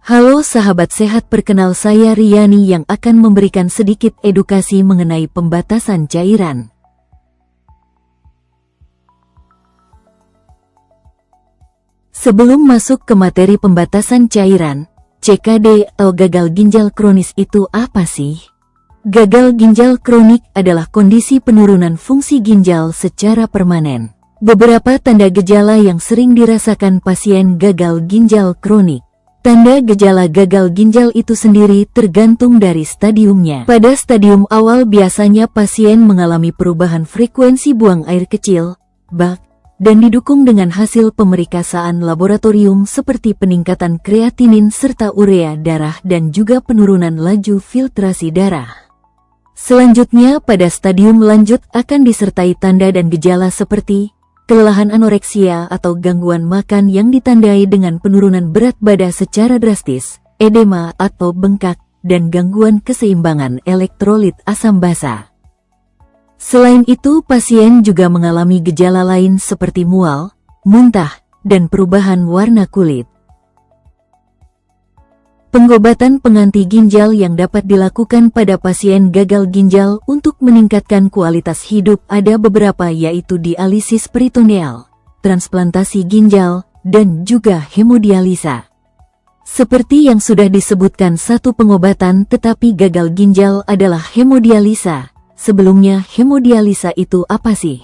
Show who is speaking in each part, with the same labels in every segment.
Speaker 1: Halo sahabat sehat, perkenal saya Riani yang akan memberikan sedikit edukasi mengenai pembatasan cairan. Sebelum masuk ke materi pembatasan cairan, CKD atau gagal ginjal kronis itu apa sih? Gagal ginjal kronik adalah kondisi penurunan fungsi ginjal secara permanen. Beberapa tanda gejala yang sering dirasakan pasien gagal ginjal kronik. Tanda gejala gagal ginjal itu sendiri tergantung dari stadiumnya. Pada stadium awal biasanya pasien mengalami perubahan frekuensi buang air kecil, BAK, dan didukung dengan hasil pemerikasaan laboratorium seperti peningkatan kreatinin serta urea darah dan juga penurunan laju filtrasi darah. Selanjutnya pada stadium lanjut akan disertai tanda dan gejala seperti kelelahan anoreksia atau gangguan makan yang ditandai dengan penurunan berat badan secara drastis, edema atau bengkak, dan gangguan keseimbangan elektrolit asam basa. Selain itu, pasien juga mengalami gejala lain seperti mual, muntah, dan perubahan warna kulit. Pengobatan pengganti ginjal yang dapat dilakukan pada pasien gagal ginjal untuk meningkatkan kualitas hidup ada beberapa, yaitu dialisis peritoneal, transplantasi ginjal, dan juga hemodialisa. Seperti yang sudah disebutkan, satu pengobatan tetapi gagal ginjal adalah hemodialisa. Sebelumnya, hemodialisa itu apa sih?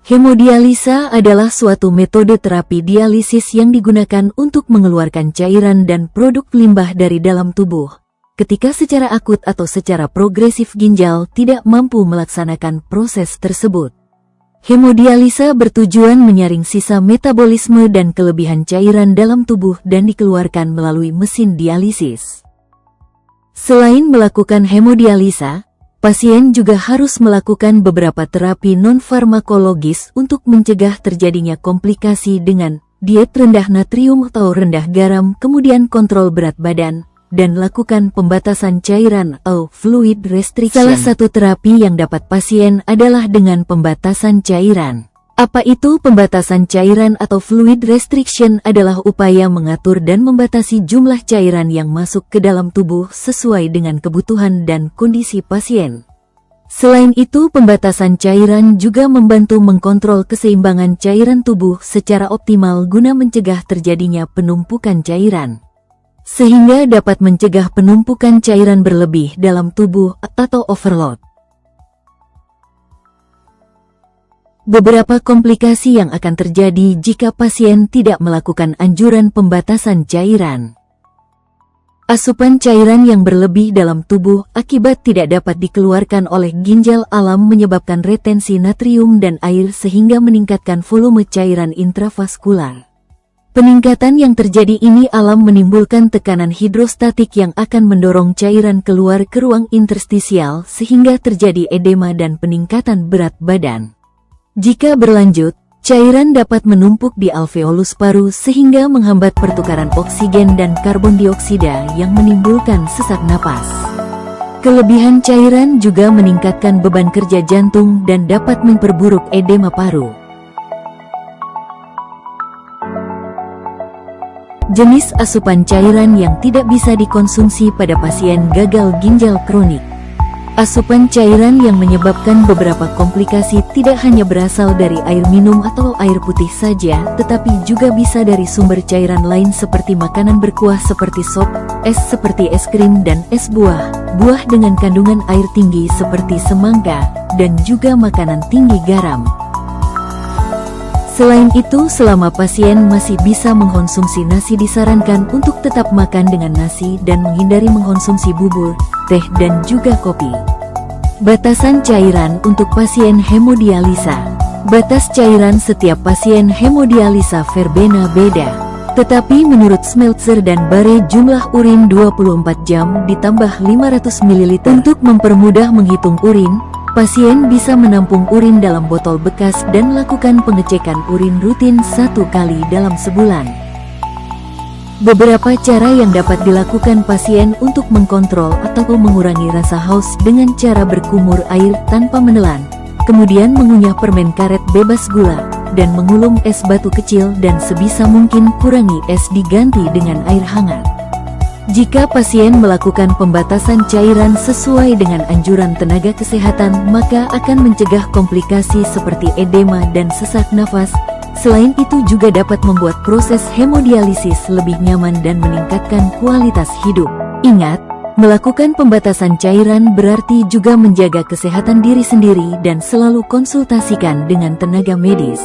Speaker 1: Hemodialisa adalah suatu metode terapi dialisis yang digunakan untuk mengeluarkan cairan dan produk limbah dari dalam tubuh, ketika secara akut atau secara progresif ginjal tidak mampu melaksanakan proses tersebut. Hemodialisa bertujuan menyaring sisa metabolisme dan kelebihan cairan dalam tubuh dan dikeluarkan melalui mesin dialisis. Selain melakukan hemodialisa, pasien juga harus melakukan beberapa terapi non-farmakologis untuk mencegah terjadinya komplikasi dengan diet rendah natrium atau rendah garam, kemudian kontrol berat badan, dan lakukan pembatasan cairan atau fluid restriction. Salah satu terapi yang dapat pasien adalah dengan pembatasan cairan. Apa itu pembatasan cairan atau fluid restriction? Adalah upaya mengatur dan membatasi jumlah cairan yang masuk ke dalam tubuh sesuai dengan kebutuhan dan kondisi pasien. Selain itu, pembatasan cairan juga membantu mengkontrol keseimbangan cairan tubuh secara optimal guna mencegah terjadinya penumpukan cairan, sehingga dapat mencegah penumpukan cairan berlebih dalam tubuh atau overload. Beberapa komplikasi yang akan terjadi jika pasien tidak melakukan anjuran pembatasan cairan. Asupan cairan yang berlebih dalam tubuh akibat tidak dapat dikeluarkan oleh ginjal alam menyebabkan retensi natrium dan air sehingga meningkatkan volume cairan intravaskular. Peningkatan yang terjadi ini alam menimbulkan tekanan hidrostatik yang akan mendorong cairan keluar ke ruang interstisial sehingga terjadi edema dan peningkatan berat badan. Jika berlanjut, cairan dapat menumpuk di alveolus paru sehingga menghambat pertukaran oksigen dan karbon dioksida yang menimbulkan sesak napas. Kelebihan cairan juga meningkatkan beban kerja jantung dan dapat memperburuk edema paru. Jenis asupan cairan yang tidak bisa dikonsumsi pada pasien gagal ginjal kronik. Asupan cairan yang menyebabkan beberapa komplikasi tidak hanya berasal dari air minum atau air putih saja, tetapi juga bisa dari sumber cairan lain seperti makanan berkuah seperti sop, es seperti es krim dan es buah, buah dengan kandungan air tinggi seperti semangka, dan juga makanan tinggi garam. Selain itu, selama pasien masih bisa mengkonsumsi nasi, disarankan untuk tetap makan dengan nasi dan menghindari mengkonsumsi bubur, teh, dan juga kopi. Batasan cairan untuk pasien hemodialisa. Batas cairan setiap pasien hemodialisa verbena beda. Tetapi menurut Smeltzer dan Bare, jumlah urin 24 jam ditambah 500 ml. Untuk mempermudah menghitung urin, pasien bisa menampung urin dalam botol bekas dan lakukan pengecekan urin rutin 1 kali dalam sebulan. Beberapa cara yang dapat dilakukan pasien untuk mengkontrol atau mengurangi rasa haus dengan cara berkumur air tanpa menelan, kemudian mengunyah permen karet bebas gula, dan mengulung es batu kecil dan sebisa mungkin kurangi es diganti dengan air hangat. Jika pasien melakukan pembatasan cairan sesuai dengan anjuran tenaga kesehatan, maka akan mencegah komplikasi seperti edema dan sesak nafas. Selain itu juga dapat membuat proses hemodialisis lebih nyaman dan meningkatkan kualitas hidup. Ingat, melakukan pembatasan cairan berarti juga menjaga kesehatan diri sendiri dan selalu konsultasikan dengan tenaga medis.